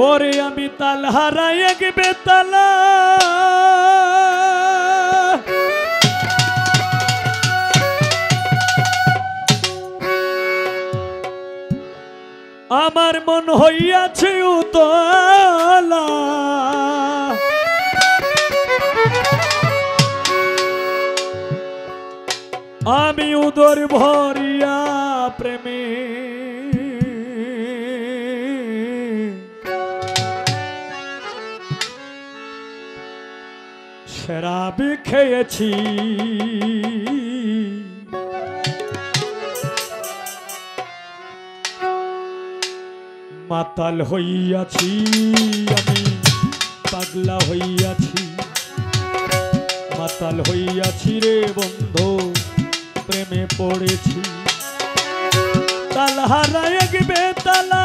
ওরে আমি তাল হারাই এক বেতালা আমার মন হইয়াছে উতলা আমি উদর ভরিয়া প্রেমে শরাব খেয়েছি মাতাল হইয়াছি আমি পাগলা হইয়াছি মাতাল হইয়াছি রে বন্ধু প্রেমে পড়েছি তাল হারায় এক বেতালা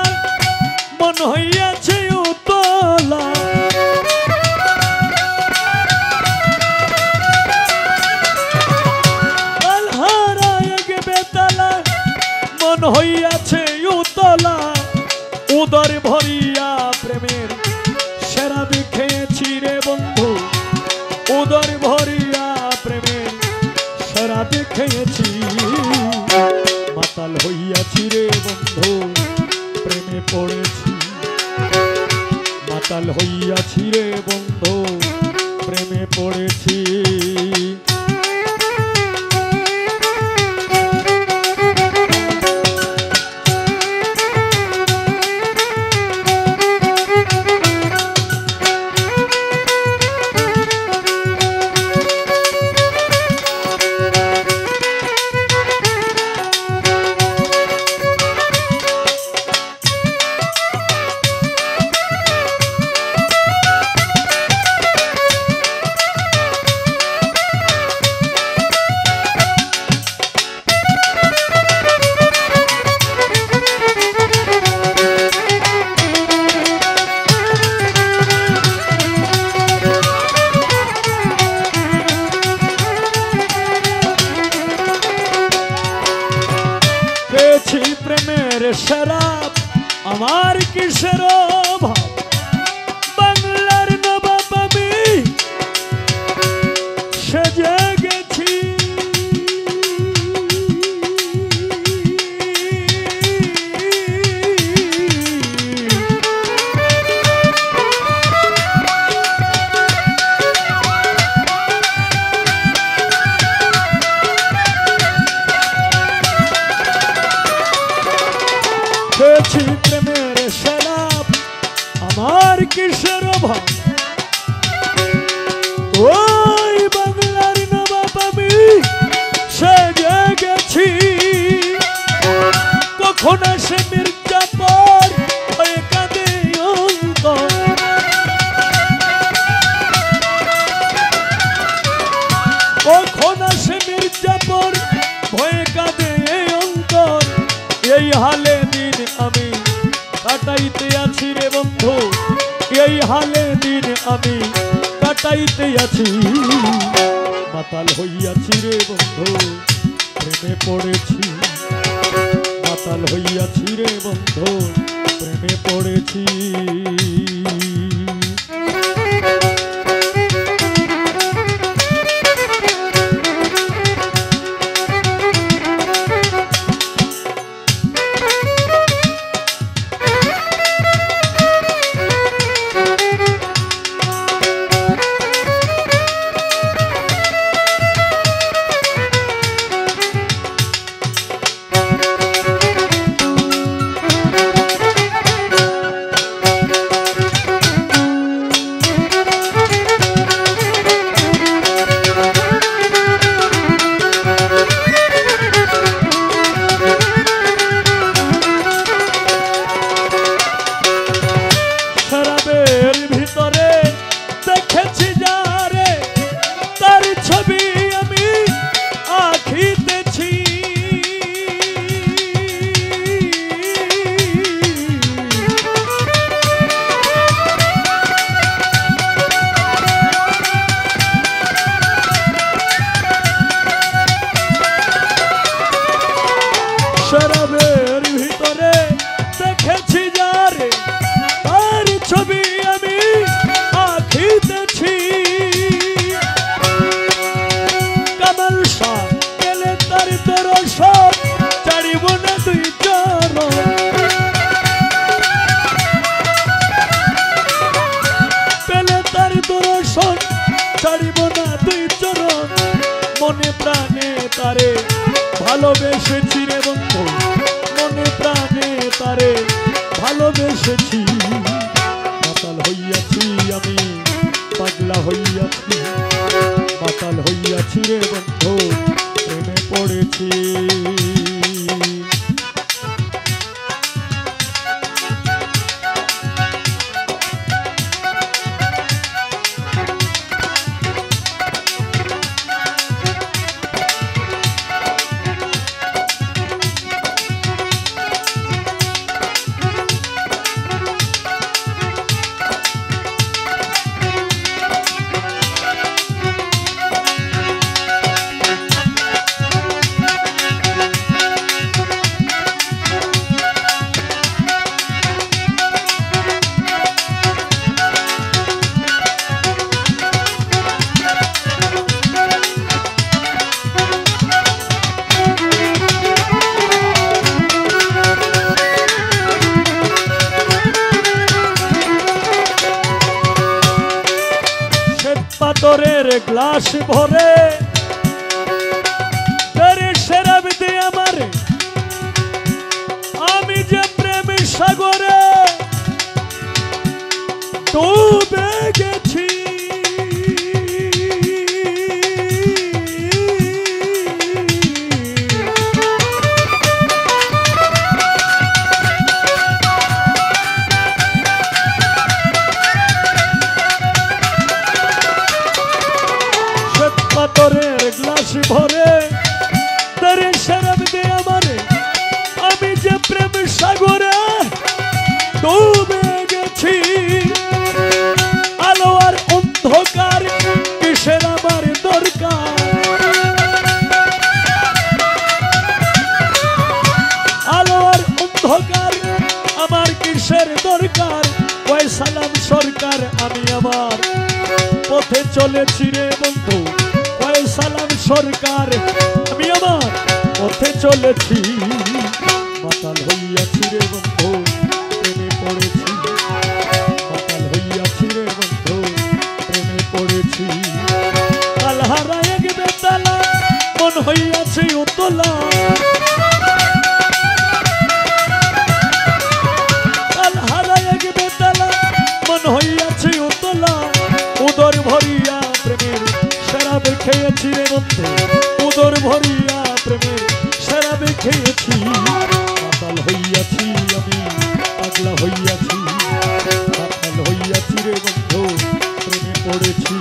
মন হইয়াছে উতলা তাল হারায় এক বেতালা মন হইয়াছে উতলা উদর ভরিয়া প্রেমের শরাব খেয়েছি রে বন্ধু উদর ভরিয়া প্রেমের শরাব খেয়েছি মাতাল হইয়াছি রে বন্ধু প্রেমে পড়েছি মাতাল হইয়াছি রে বন্ধু প্রেমে পড়েছি প্রেমের শরাব আমার কিসের অভাব বাংলার নবাব আমি সেজে গেছি প্রেমের শরাব আমার কিসের অভাব ওই বাংলার নবাব আমি সেজে গেছি কখন আসে মির্জাপুর হয়ে কাঁদে অন্তর কখন আসে মির্জাপুর হয়ে কাঁদে অন্তর এই হালে দিন আমি কাটাইতে আছি রে বন্ধু এই হালে দিন আমি কাটাইতে আছি মাতাল হইয়াছি রে বন্ধু প্রেমে পড়েছি মাতাল হইয়াছি রে বন্ধু প্রেমে পড়েছি মনে প্রাণে তারে ভালোবেসেছি রে বন্ধু, মনে প্রাণে তারে ভালোবেসেছি। মাতাল হইয়াছি আমি, পাগলা হইয়াছি, মাতাল হইয়াছি রে বন্ধু, প্রেমে পড়েছি। পাথরের গ্লাস ভরে তেরে সেরাব দে আমারে, আমি যে প্রেম সাগরে ডুবে গেছি। পাথরের গ্লাস ভরে তারে শরাব দে আমারে, আমি যে প্রেম সাগরে ডুবে গেছি। আলো আর অন্ধকার কিসের আমার দরকার, আলো আর অন্ধকার আমার কিসের দরকার। ওই সালাম সরকার আমি আমার পথে চলেছি রে বন্ধু, ওই সালাম সরকার আমি আমার পথে চলেছি। মাতাল হইয়াছি রে বন্ধু, প্রেমে পড়েছি, মাতাল হইয়াছি রে বন্ধু, প্রেমে পড়েছি। কাল হারায় গেবে তালা, মন হইয়াছে উতলা, কাল হারায় গেবে তালা, মন হইয়াছে উতলা। উদর ভরিয়া প্রেমের শরাব খেয়েছি রে বন্ধু, উদর ভরিয়া প্রেমের শরাব খেয়েছি। মাতাল হইয়াছি আমি, পাগলা হইয়াছি, মাতাল হইয়াছি রে বন্ধু, প্রেমে পড়েছি।